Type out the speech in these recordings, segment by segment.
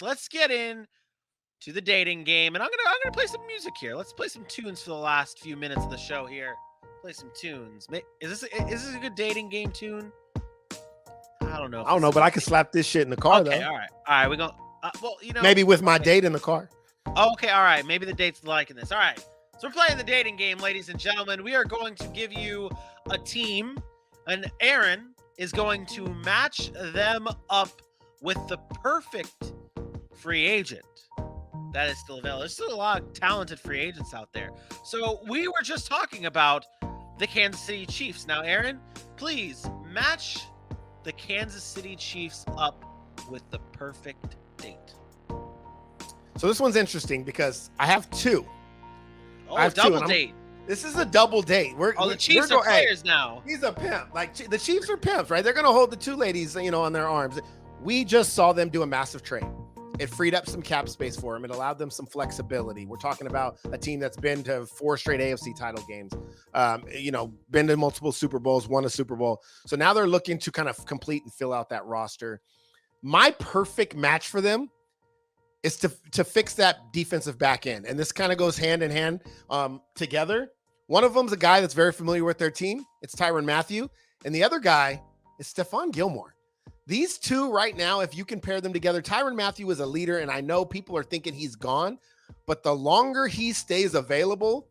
let's get in to the dating game, and I'm gonna play some music here. Let's play some tunes for the last few minutes of the show here. Play some tunes. Is this a good dating game tune? I don't know I if don't this know, is but a I can slap this shit in the car okay. though. All right. We go. Well, Maybe with my okay. date in the car. Okay, all right. Maybe the date's liking this. All right. So we're playing the dating game, ladies and gentlemen. We are going to give you a team, and Aaron is going to match them up with the perfect free agent that is still available. There's still a lot of talented free agents out there. So we were just talking about the Kansas City Chiefs. Now, Aaron, please match the Kansas City Chiefs up with the perfect date. So this one's interesting because I have two. I Oh, have two, double and date. This is a double date. The Chiefs are players now. He's a pimp. Like the Chiefs are pimps, right? They're gonna hold the two ladies, on their arms. We just saw them do a massive trade. It freed up some cap space for them. It allowed them some flexibility. We're talking about a team that's been to 4 straight AFC title games, been to multiple Super Bowls, won a Super Bowl. So now they're looking to kind of complete and fill out that roster. My perfect match for them is to fix that defensive back end. And this kind of goes hand in hand together. One of them's a guy that's very familiar with their team. It's Tyrann Mathieu. And the other guy is Stephon Gilmore. These two right now, if you can pair them together, Tyrann Mathieu is a leader, and I know people are thinking he's gone, but the longer he stays available,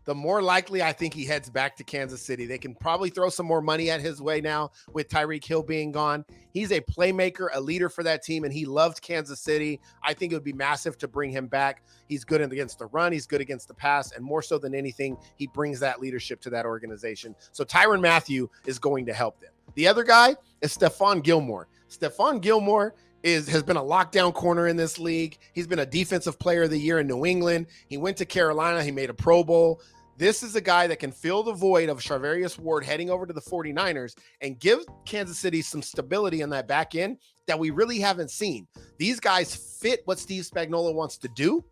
the more likely I think he heads back to Kansas City. They can probably throw some more money at his way now with Tyreek Hill being gone. He's a playmaker, a leader for that team, and he loved Kansas City. I think it would be massive to bring him back. He's good against the run. He's good against the pass, and more so than anything, he brings that leadership to that organization. So Tyrann Mathieu is going to help them. The other guy is Stephon Gilmore. Stephon Gilmore has been a lockdown corner in this league. He's been a defensive player of the year in New England. He went to Carolina. He made a Pro Bowl. This is a guy that can fill the void of Charvarius Ward heading over to the 49ers and give Kansas City some stability on that back end that we really haven't seen. These guys fit what Steve Spagnuolo wants to do.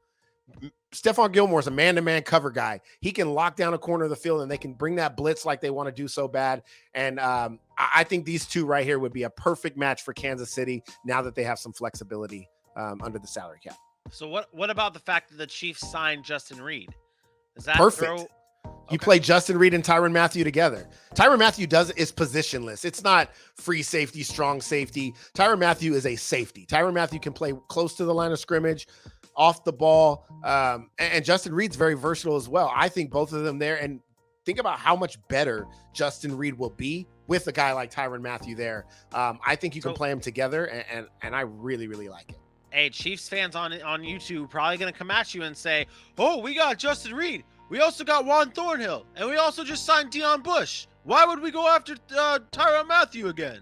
Stephon Gilmore is a man-to-man cover guy. He can lock down a corner of the field, and they can bring that blitz like they want to do so bad. And I think these two right here would be a perfect match for Kansas City now that they have some flexibility under the salary cap. So what about the fact that the Chiefs signed Justin Reed? Is that perfect? You play Justin Reed and Tyrann Mathieu together. Tyrann Mathieu is positionless. It's not free safety, strong safety. Tyrann Mathieu is a safety. Tyrann Mathieu can play close to the line of scrimmage, off the ball. And Justin Reed's very versatile as well. I think both of them there. And think about how much better Justin Reed will be with a guy like Tyrann Mathieu there. I think you can play them together, and I really, really like it. Hey, Chiefs fans on YouTube probably going to come at you and say, oh, we got Justin Reed. We also got Juan Thornhill. And we also just signed Deion Bush. Why would we go after Tyrann Mathieu again?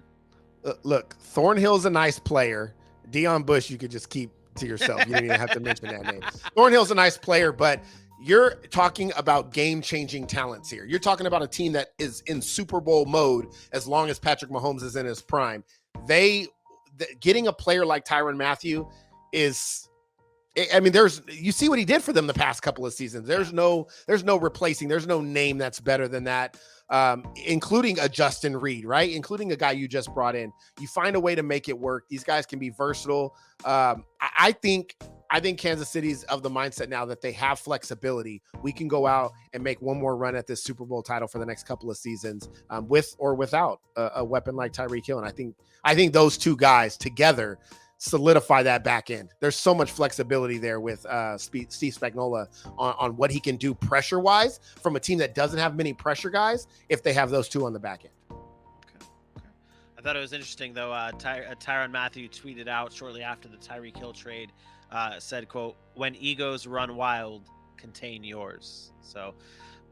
Look, Thornhill's a nice player. Deion Bush, you could just keep to yourself. You don't even have to mention that name. Thornhill's a nice player, but you're talking about game-changing talents here. You're talking about a team that is in Super Bowl mode as long as Patrick Mahomes is in his prime. Getting a player like Tyrann Mathieu is, I mean, you see what he did for them the past couple of seasons. There's no replacing. There's no name that's better than that, including a Justin Reed, right? Including a guy you just brought in. You find a way to make it work. These guys can be versatile. I think Kansas City's of the mindset now that they have flexibility. We can go out and make one more run at this Super Bowl title for the next couple of seasons, with or without a weapon like Tyreek Hill. And I think those two guys together solidify that back end. There's so much flexibility there with Steve Spagnuolo on what he can do pressure wise from a team that doesn't have many pressure guys if they have those two on the back end. Okay. I thought it was interesting though. Tyrann Mathieu tweeted out shortly after the Tyreek Hill trade, said, quote, "When egos run wild, contain yours." So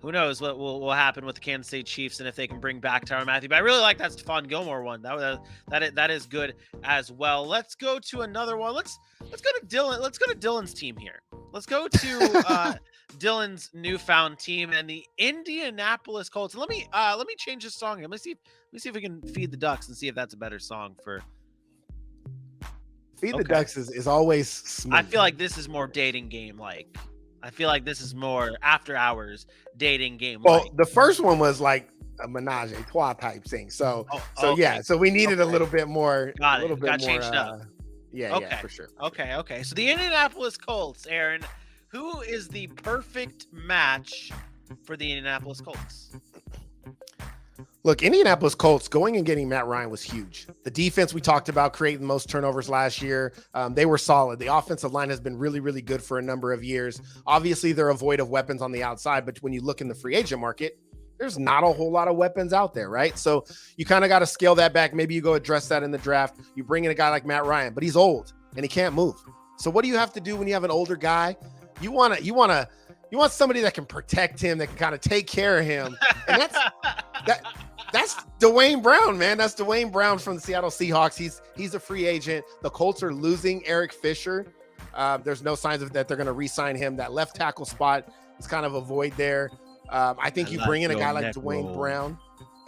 who knows what will happen with the Kansas City Chiefs and if they can bring back Tyrann Mathieu. But I really like that Stephon Gilmore one. That is good as well. Let's go to another one. Let's go to Dylan. Let's go to Dylan's team here. Let's go to Dylan's newfound team and the Indianapolis Colts. Let me change this song here. Let me see if we can feed the ducks and see if that's a better song for. Feed the Ducks is always smooth. I feel like this is more dating game like. I feel like this is more after hours dating game. Well, the first one was like a menage a trois type thing. So yeah. So we needed a little bit more. Got changed up. Yeah, Okay. for sure. Okay. So the Indianapolis Colts, Aaron, who is the perfect match for the Indianapolis Colts? Look, Indianapolis Colts going and getting Matt Ryan was huge. The defense we talked about creating the most turnovers last year. They were solid. The offensive line has been really, really good for a number of years. Obviously, they're void of weapons on the outside, but when you look in the free agent market, there's not a whole lot of weapons out there, right? So you kind of got to scale that back. Maybe you go address that in the draft. You bring in a guy like Matt Ryan, but he's old and he can't move. So what do you have to do when you have an older guy? You want somebody that can protect him, that can kind of take care of him, and that's Dwayne Brown, man. That's Dwayne Brown from the Seattle Seahawks. He's a free agent. The Colts are losing Eric Fisher. There's no signs of that they're going to re-sign him. That left tackle spot is kind of a void there. I think you bring in a guy like Dwayne Brown,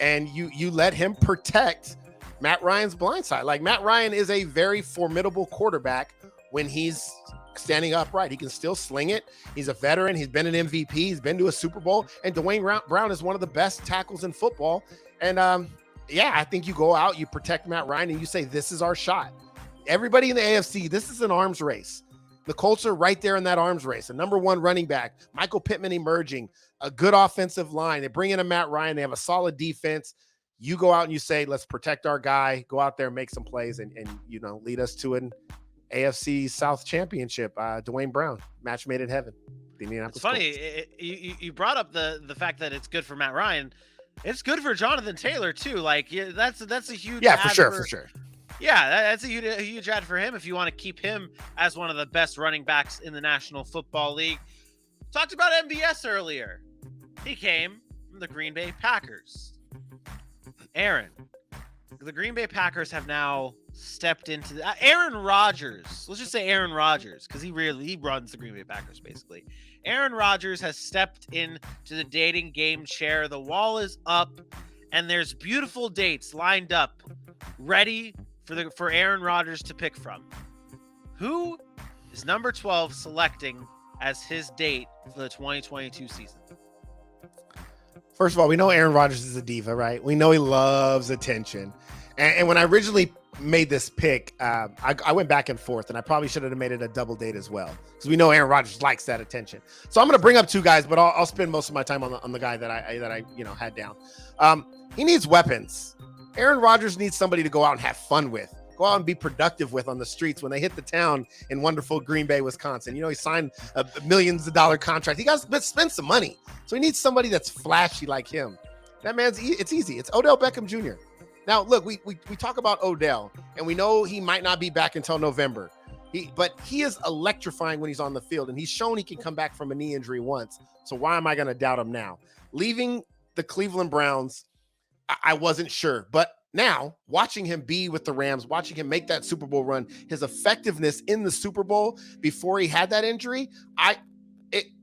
and you let him protect Matt Ryan's blind side. Like, Matt Ryan is a very formidable quarterback when he's standing upright. He can still sling it. He's a veteran. He's been an MVP. He's been to a Super Bowl. And Dwayne Brown is one of the best tackles in football. And I think you go out, you protect Matt Ryan, and you say, this is our shot. Everybody in the AFC, this is an arms race. The Colts are right there in that arms race. A number one running back, Michael Pittman emerging, a good offensive line. They bring in a Matt Ryan. They have a solid defense. You go out and you say, let's protect our guy, go out there and make some plays and lead us to an AFC South championship. Dwayne Brown, match made in heaven. It's funny. You brought up the fact that it's good for Matt Ryan. It's good for Jonathan Taylor too. Like, that's a huge for sure. Yeah, that's a huge ad for him if you want to keep him as one of the best running backs in the National Football League. Talked about MVS earlier. He came from the Green Bay Packers. Aaron, the Green Bay Packers have now stepped into Aaron Rodgers. Let's just say Aaron Rodgers, because he runs the Green Bay Packers basically. Aaron Rodgers has stepped into the dating game chair. The wall is up, and there's beautiful dates lined up, ready for Aaron Rodgers to pick from. Who is number 12 selecting as his date for the 2022 season? First of all, we know Aaron Rodgers is a diva, right? We know he loves attention. And when I originally made this pick, I went back and forth, and I probably should have made it a double date as well, because we know Aaron Rodgers likes that attention. So I'm going to bring up two guys, but I'll spend most of my time on the guy that I had down. He needs weapons. Aaron Rodgers needs somebody to go out and have fun with. Go out and be productive with on the streets when they hit the town in wonderful Green Bay, Wisconsin. He signed a millions of dollar contract. He got to spend some money. So he needs somebody that's flashy like him. That man's, it's easy. It's Odell Beckham Jr. Now, look, we talk about Odell, and we know he might not be back until November. But he is electrifying when he's on the field, and he's shown he can come back from a knee injury once. So why am I going to doubt him now? Leaving the Cleveland Browns, I wasn't sure. But now, watching him be with the Rams, watching him make that Super Bowl run, his effectiveness in the Super Bowl before he had that injury,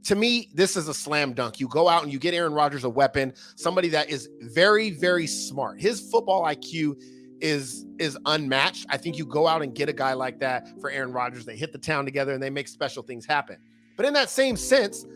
to me, this is a slam dunk. You go out and you get Aaron Rodgers a weapon, somebody that is very, very smart. His football IQ is unmatched. I think you go out and get a guy like that for Aaron Rodgers. They hit the town together and they make special things happen. But in that same sense,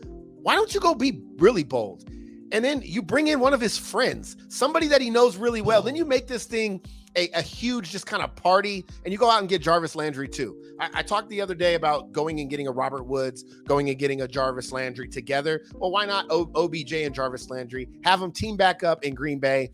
why don't you go be really bold? And then you bring in one of his friends, somebody that he knows really well. Then you make this thing a huge just kind of party, and you go out and get Jarvis Landry too. I talked the other day about going and getting a Robert Woods, going and getting a Jarvis Landry together. Well, why not OBJ and Jarvis Landry? Have them team back up in Green Bay.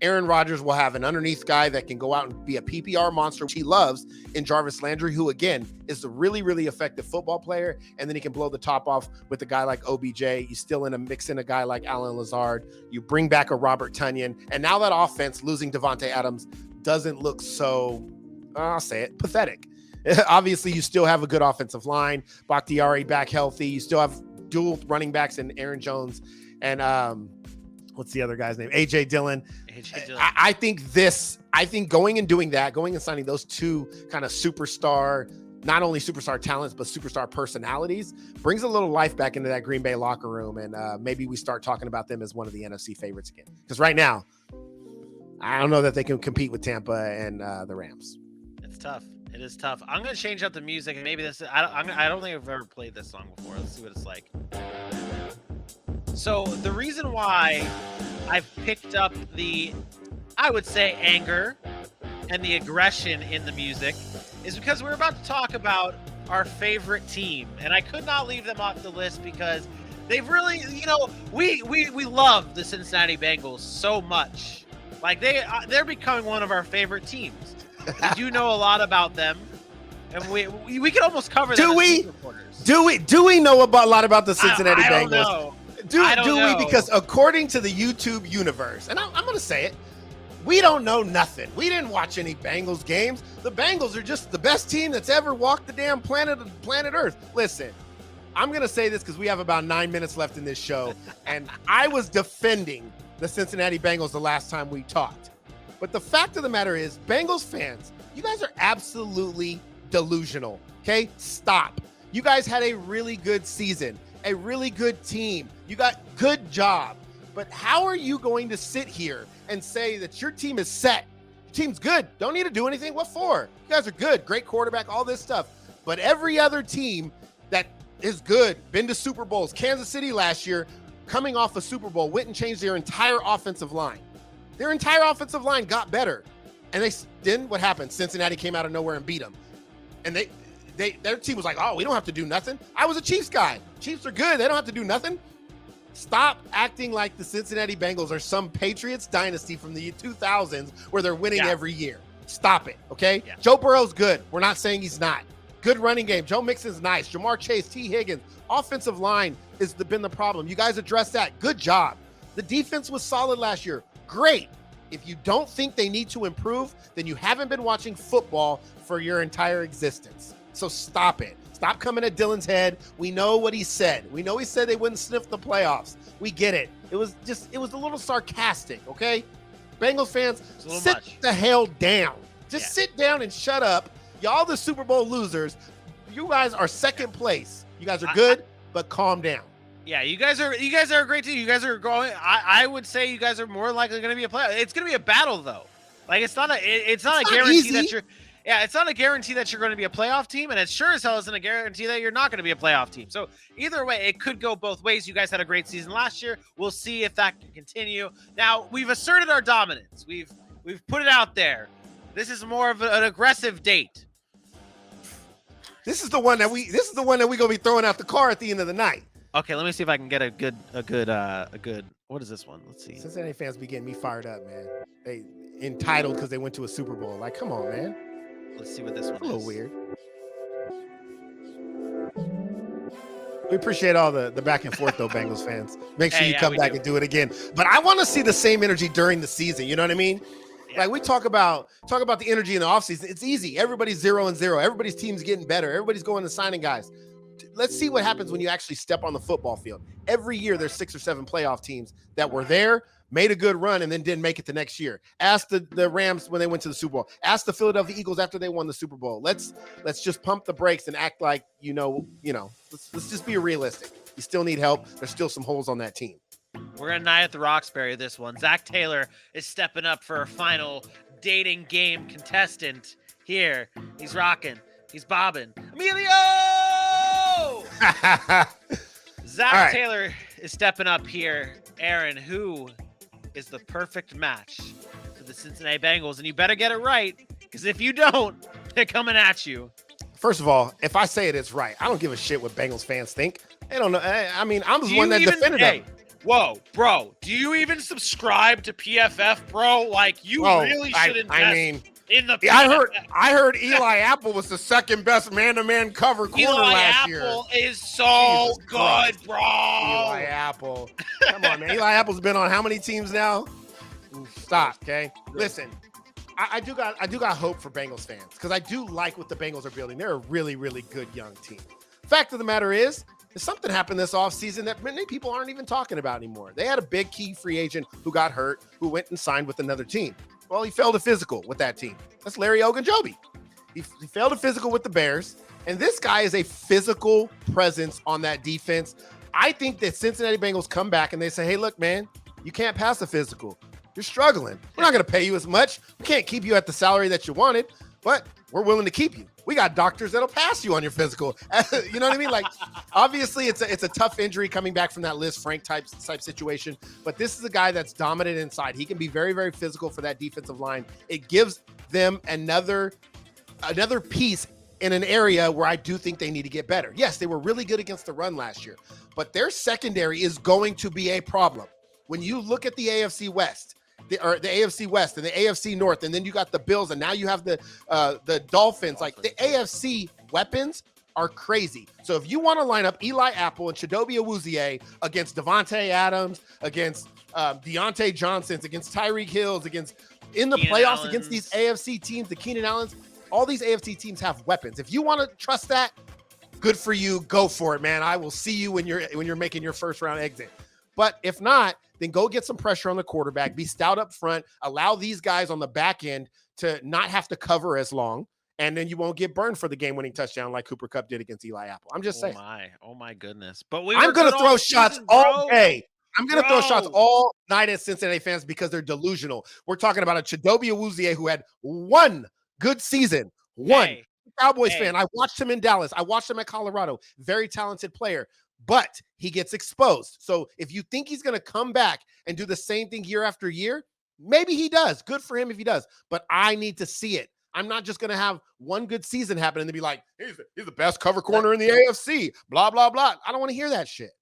Aaron Rodgers will have an underneath guy that can go out and be a PPR monster, which he loves, in Jarvis Landry, who, again, is a really, really effective football player. And then he can blow the top off with a guy like OBJ. You still mix in a guy like Alan Lazard. You bring back a Robert Tonyan. And now that offense, losing Devontae Adams, doesn't look so, I'll say it, pathetic. Obviously, you still have a good offensive line. Bakhtiari back healthy. You still have dual running backs in Aaron Jones and what's the other guy's name? AJ Dillon. I think going and doing that, going and signing those two kind of superstar, not only superstar talents, but superstar personalities, brings a little life back into that Green Bay locker room. And maybe we start talking about them as one of the NFC favorites again. Because right now, I don't know that they can compete with Tampa and the Rams. It's tough. It is tough. I'm going to change up the music, and maybe this. I don't think I've ever played this song before. Let's see what it's like. So the reason why I've picked up the, I would say, anger and the aggression in the music is because we're about to talk about our favorite team, and I could not leave them off the list because they've really, we love the Cincinnati Bengals so much. Like they're becoming one of our favorite teams. We do know a lot about them, and we can almost cover them. Do we know a lot about the Cincinnati I Bengals? Don't know. Do we? Because according to the YouTube universe, and I'm going to say it, we don't know nothing. We didn't watch any Bengals games. The Bengals are just the best team that's ever walked the damn planet Earth. Listen, I'm going to say this because we have about 9 minutes left in this show, and I was defending the Cincinnati Bengals the last time we talked. But the fact of the matter is, Bengals fans, you guys are absolutely delusional, okay? Stop. You guys had a really good season, a really good team. You got good job. But how are you going to sit here and say that your team is set? Your team's good. Don't need to do anything. What for? You guys are good. Great quarterback, all this stuff. But every other team that is good, been to Super Bowls, Kansas City last year, coming off a Super Bowl, went and changed their entire offensive line. Their entire offensive line got better. And then what happened? Cincinnati came out of nowhere and beat them. And their team was like, oh, we don't have to do nothing. I was a Chiefs guy. Chiefs are good. They don't have to do nothing. Stop acting like the Cincinnati Bengals are some Patriots dynasty from the 2000s where they're winning every year. Stop it, okay? Yeah. Joe Burrow's good. We're not saying he's not. Good running game. Joe Mixon's nice. Jamar Chase, T. Higgins. Offensive line has been the problem. You guys addressed that. Good job. The defense was solid last year. Great. If you don't think they need to improve, then you haven't been watching football for your entire existence. So stop it. Stop coming at Dylan's head. We know what he said. We know he said they wouldn't sniff the playoffs. We get it. It was a little sarcastic, okay? Bengals fans, sit the hell down. Just sit down and shut up. Y'all the Super Bowl losers. You guys are second place. You guys are good, but calm down. Yeah, you guys are a great team. You guys are going. I would say you guys are more likely going to be a playoff. It's going to be a battle though. Like it's not a guarantee easy. That you're. Yeah, it's not a guarantee that you're going to be a playoff team, and it sure as hell isn't a guarantee that you're not going to be a playoff team. So either way, it could go both ways. You guys had a great season last year. We'll see if that can continue. Now we've asserted our dominance. We've put it out there. This is more of an aggressive date. This is the one that we gonna be throwing out the car at the end of the night. Okay, let me see if I can get a good. What is this one? Let's see. Cincinnati fans be getting me fired up, man. They entitled because they went to a Super Bowl. Like, come on, man. Let's see what this one is. A little weird. We appreciate all the back and forth, though, Bengals fans. Make sure you come back and do it again. But I want to see the same energy during the season. You know what I mean? Yeah. Like we talk about the energy in the offseason. It's easy. Everybody's 0-0. Everybody's team's getting better. Everybody's going and signing guys. Let's see what happens when you actually step on the football field. Every year, there's 6 or 7 playoff teams that were there, made a good run, and then didn't make it the next year. Ask the Rams when they went to the Super Bowl. Ask the Philadelphia Eagles after they won the Super Bowl. Let's just pump the brakes and act like, let's just be realistic. You still need help. There's still some holes on that team. We're going to Night at the Roxbury this one. Zach Taylor is stepping up for a final dating game contestant here. He's rocking. He's bobbing. Emilio! Zach Taylor is stepping up here. Aaron, who is the perfect match for the Cincinnati Bengals? And you better get it right, because if you don't, they're coming at you. First of all, if I say it, it's right. I don't give a shit what Bengals fans think. They don't know. I mean, I'm the one that defended them. Whoa, bro, do you even subscribe to PFF, bro? Like, you really should invest in the PFF. I heard Eli Apple was the second best man-to-man cover corner last year. Eli Apple is so good, bro. Eli Apple. Come on, man. Eli Apple's been on how many teams now? Stop, okay? Listen, I do got hope for Bengals fans because I do like what the Bengals are building. They're a really, really good young team. Fact of the matter is, something happened this offseason that many people aren't even talking about anymore. They had a big key free agent who got hurt, who went and signed with another team. Well, he failed a physical with that team. That's Larry Ogunjobi. He failed a physical with the Bears, and this guy is a physical presence on that defense. I think that Cincinnati Bengals come back and they say, hey, look, man, you can't pass a physical. You're struggling. We're not going to pay you as much. We can't keep you at the salary that you wanted, but we're willing to keep you. We got doctors that'll pass you on your physical. You know what I mean? Like, obviously, it's a tough injury coming back from that Liz Frank type situation. But this is a guy that's dominant inside. He can be very, very physical for that defensive line. It gives them another another piece in an area where I do think they need to get better. Yes, they were really good against the run last year, but their secondary is going to be a problem. When you look at the AFC West, the AFC West and the AFC North, and then you got the Bills, and now you have the Dolphins. Like, the AFC weapons are crazy. So if you want to line up Eli Apple and Chidobe Awuzie against Devontae Adams, against Deontay Johnsons, against Tyreek Hills, against in the Keenan playoffs Allens. against these AFC teams, the Keenan Allens, all these AFC teams have weapons. If you want to trust that, good for you. Go for it, man. I will see you when you're making your first round exit. But if not, then go get some pressure on the quarterback. Be stout up front. Allow these guys on the back end to not have to cover as long. And then you won't get burned for the game-winning touchdown like Cooper Kupp did against Eli Apple. I'm just saying. Oh my goodness! But I'm going to throw shots all day. I'm going to throw shots all night at Cincinnati fans because they're delusional. We're talking about a Chidobe Awuzie who had one good season. One. Hey, Cowboys fan. I watched him in Dallas. I watched him at Colorado. Very talented player. But he gets exposed. So if you think he's going to come back and do the same thing year after year, maybe he does. Good for him if he does. But I need to see it. I'm not just going to have one good season happen and then be like, he's the best cover corner in the AFC, blah, blah, blah. I don't want to hear that shit.